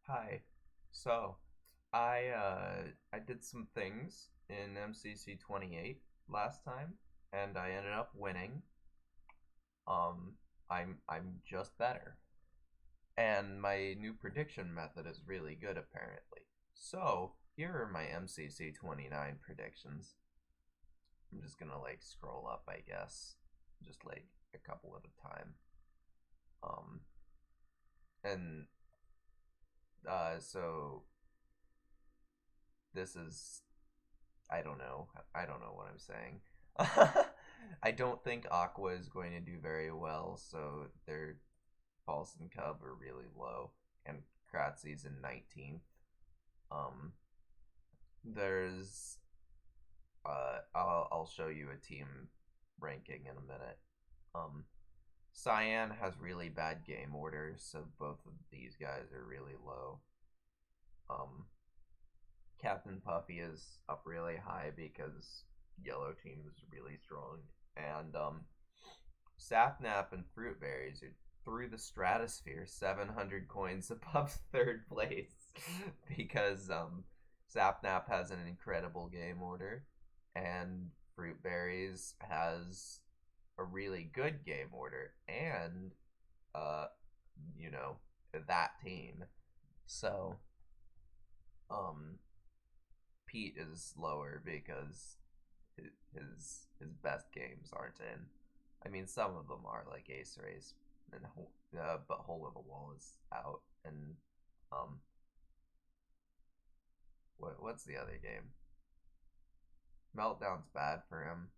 Hi. So, I did some things in MCC 28 last time, and I ended up winning. Um, I'm just better, and my new prediction method is really good apparently. So here are my MCC 29 predictions. I'm just gonna like scroll up, I guess, just like a couple at a time. Um, and so this is I don't know what I'm saying. I don't think Aqua is going to do very well, so their Pulse and Cub are really low, and Kratzy's in 19th. Um, there's I'll show you a team ranking in a minute. Um, Cyan has really bad game orders, so both of these guys are really low. Um, CaptainPuffy is up really high because yellow team is really strong, and Sapnap and Fruit Berries are through the stratosphere, 700 coins above third place because Sapnap has an incredible game order, and Fruit Berries has a really good game order, and uh, you know, that team. So, um, Pete is lower because his best games aren't in. I mean, some of them are like Ace Race, and but Hole in the Wall is out, and um, what's the other game? Meltdown's bad for him.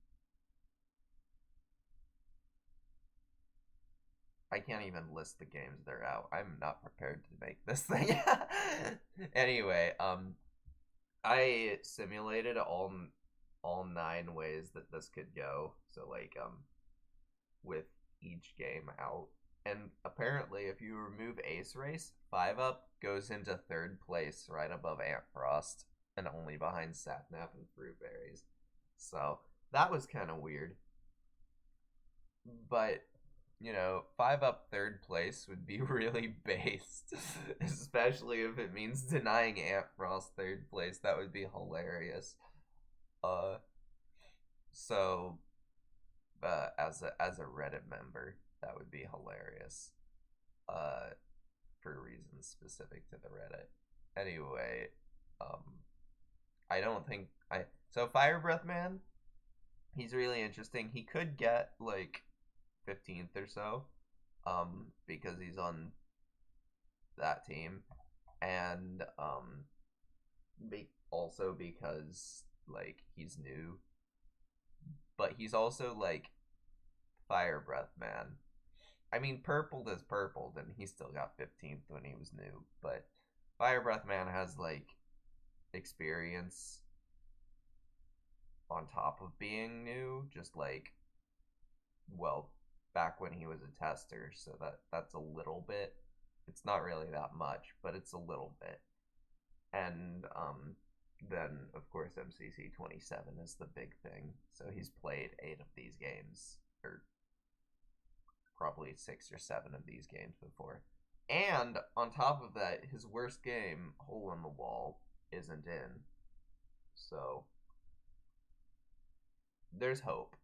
I can't even list the games they're out. I'm not prepared to make this thing. Anyway, I simulated all 9 ways that this could go. So like with each game out. And apparently, if you remove Ace Race, 5 Up goes into third place right above Ant Frost and only behind Sapnap and Fruit Berries. So that was kind of weird. But, 5 Up third place would be really based, especially if it means denying Ant Frost third place. That would be hilarious. Uh, so as a Reddit member, that would be hilarious. Uh, for reasons specific to the Reddit. Anyway, um, I don't think I so Fire Breath Man. He's really interesting. He could get like 15th or so, because he's on that team, and also because like he's new, but he's also like Fire Breath Man. I mean, purpled is purpled, and he still got 15th when he was new. But Fire Breath Man has like experience on top of being new, just like well, back when he was a tester. So that's a little bit. It's not really that much, but it's a little bit. And then of course MCC 27 is the big thing. So he's played 8 of these games, or probably 6 or 7 of these games before. And on top of that, his worst game, Hole in the Wall, isn't in. So there's hope.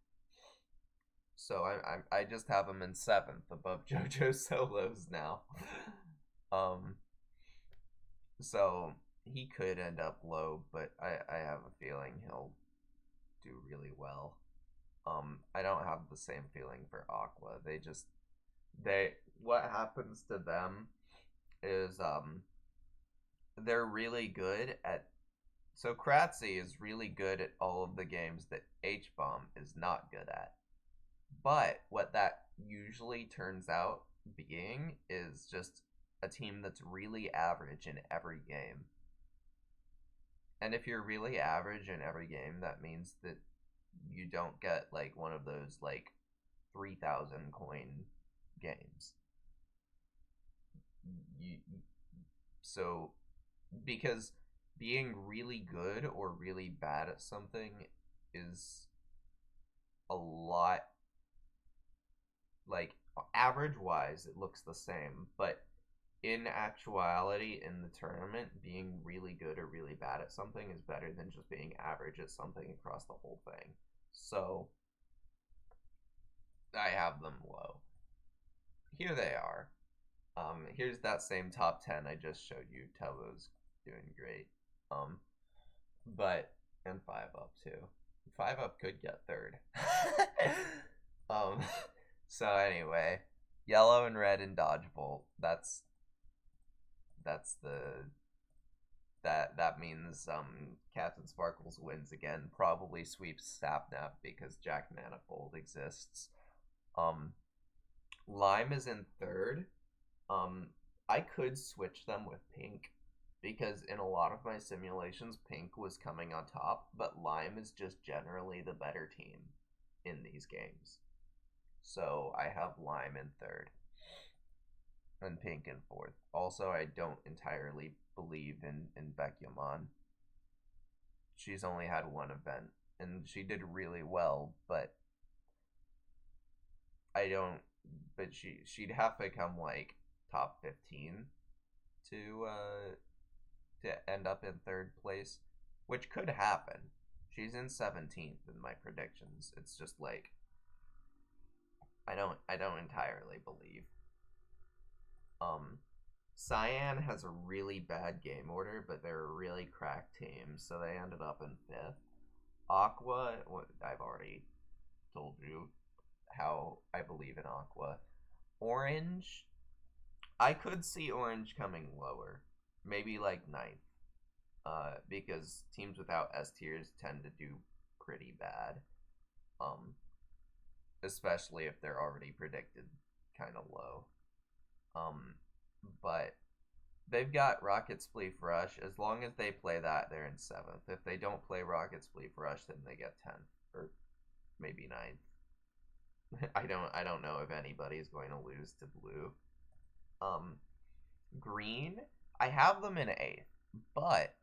So I just have him in 7th above JoJo Solos now. um, so he could end up low, but I have a feeling he'll do really well. I don't have the same feeling for Aqua. They what happens to them is they're really good at so Kratzy is really good at all of the games that H Bomb is not good at. But what that usually turns out being is just a team that's really average in every game. And if you're really average in every game, that means that you don't get like one of those like 3,000 coin games. You so because being really good or really bad at something is a lot, like average wise it looks the same, but in actuality, in the tournament, being really good or really bad at something is better than just being average at something across the whole thing. So I have them low. Here they are. Here's that same top 10 I just showed you. Telvo's doing great. But and 5-Up too. 5-Up could get third. um, so anyway, yellow and red in dodgeball. That's the that means Captain Sparkles wins again. Probably sweeps Sapnap because Jack Manifold exists. Lime is in third. I could switch them with Pink because in a lot of my simulations, Pink was coming on top, but Lime is just generally the better team in these games. So I have Lime in third and Pink in fourth. Also, I don't entirely believe in Bekyamon. She's only had one event, and she did really well, but I don't. But she'd have to come like top 15 to end up in third place, which could happen. She's in 17th in my predictions. It's just like I don't entirely believe. Cyan has a really bad game order, but they're a really cracked team, so they ended up in 5th. Aqua, I've already told you how I believe in Aqua. Orange, I could see Orange coming lower, maybe like 9th, because teams without S tiers tend to do pretty bad, especially if they're already predicted kind of low. But they've got Rocket Spleef Rush. As long as they play that, they're in 7th. If they don't play Rocket Spleef Rush, then they get 10th or maybe 9th. I don't know if anybody's going to lose to blue. Green, I have them in 8th, but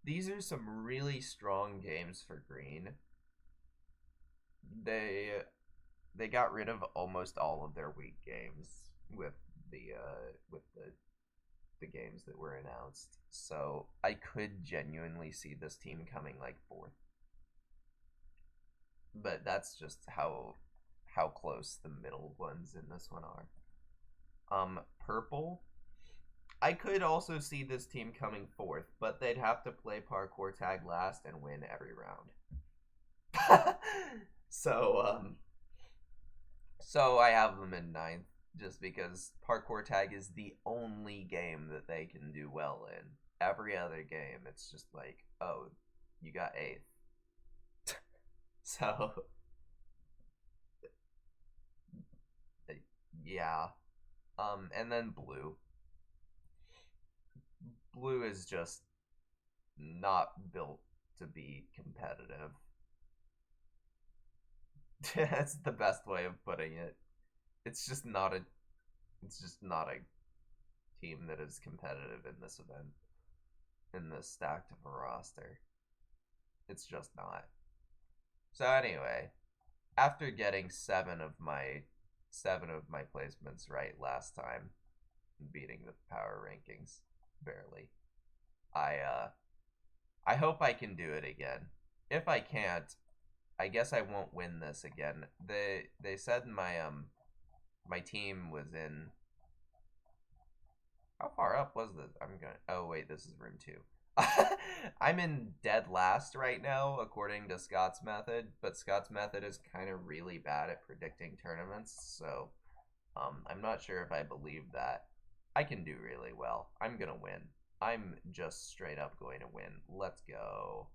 these are some really strong games for green. They got rid of almost all of their weak games with the games that were announced. So I could genuinely see this team coming like 4th. But that's just how close the middle ones in this one are. Purple, I could also see this team coming 4th, but they'd have to play parkour tag last and win every round. So I have them in 9th just because parkour tag is the only game that they can do well in. Every other game, it's just like, oh, you got 8th. So yeah. And then blue. Blue is just not built to be competitive. That's the best way of putting it. It's just not a team that is competitive in this event, in this stacked of a roster. It's just not. So anyway, after getting 7 of my placements right last time, beating the power rankings barely, I hope I can do it again. If I can't, I guess I won't win this again. They said my team was in. How far up was this? Oh wait, this is room 2. I'm in dead last right now according to Scott's method, but Scott's method is kind of really bad at predicting tournaments, so I'm not sure if I believe that. I can do really well. I'm gonna win. I'm just straight up going to win. Let's go.